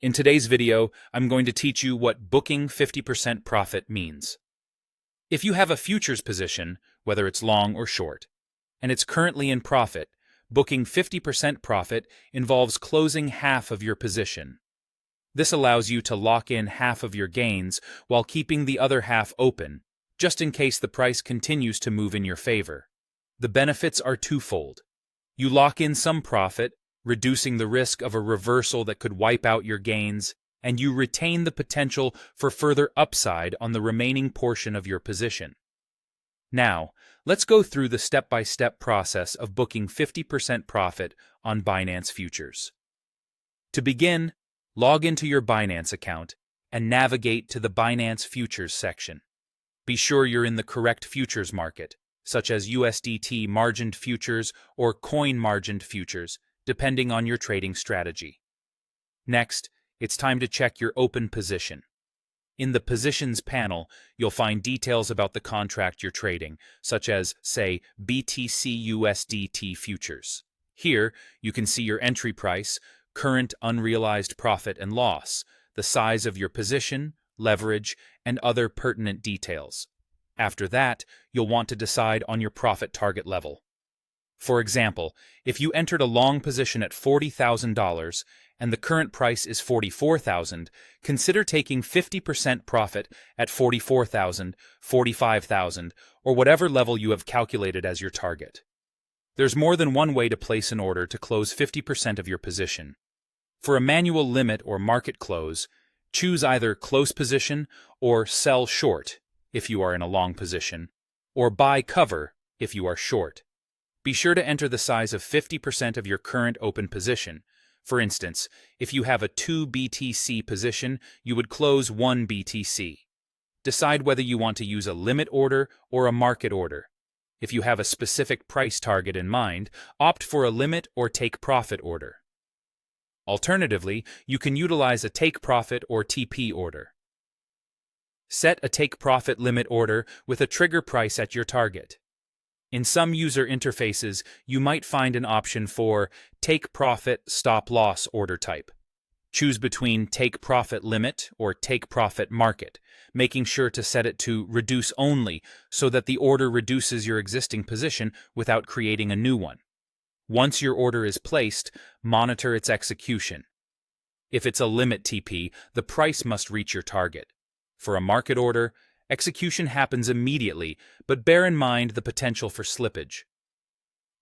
In today's video, I'm going to teach you what booking 50% profit means. If you have a futures position, whether it's long or short, and it's currently in profit, booking 50% profit involves closing half of your position. This allows you to lock in half of your gains while keeping the other half open, just in case the price continues to move in your favor. The benefits are twofold. You lock in some profit, reducing the risk of a reversal that could wipe out your gains, and you retain the potential for further upside on the remaining portion of your position. Now, let's go through the step-by-step process of booking 50% profit on Binance Futures. To begin, log into your Binance account and navigate to the Binance Futures section. Be sure you're in the correct futures market, such as USDT margined futures or coin margined futures, depending on your trading strategy. Next, it's time to check your open position. In the Positions panel, you'll find details about the contract you're trading, such as, say, BTC USDT futures. Here, you can see your entry price, current unrealized profit and loss, the size of your position, leverage, and other pertinent details. After that, you'll want to decide on your profit target level. For example, if you entered a long position at $40,000 and the current price is $44,000, consider taking 50% profit at $44,000, $45,000, or whatever level you have calculated as your target. There's more than one way to place an order to close 50% of your position. For a manual limit or market close, choose either close position or sell short if you are in a long position, or buy cover if you are short. Be sure to enter the size of 50% of your current open position. For instance, if you have a 2 BTC position, you would close 1 BTC. Decide whether you want to use a limit order or a market order. If you have a specific price target in mind, opt for a limit or take profit order. Alternatively, you can utilize a take profit or TP order. Set a take profit limit order with a trigger price at your target. In some user interfaces, you might find an option for Take Profit Stop Loss order type. Choose between Take Profit Limit or Take Profit Market, making sure to set it to Reduce Only so that the order reduces your existing position without creating a new one. Once your order is placed, monitor its execution. If it's a limit TP, the price must reach your target. For a market order, execution happens immediately, but bear in mind the potential for slippage.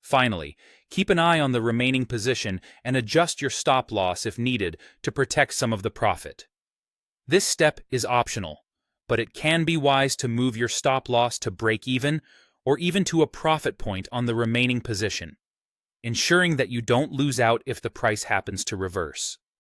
Finally, keep an eye on the remaining position and adjust your stop loss if needed to protect some of the profit. This step is optional, but it can be wise to move your stop loss to break even or even to a profit point on the remaining position, ensuring that you don't lose out if the price happens to reverse.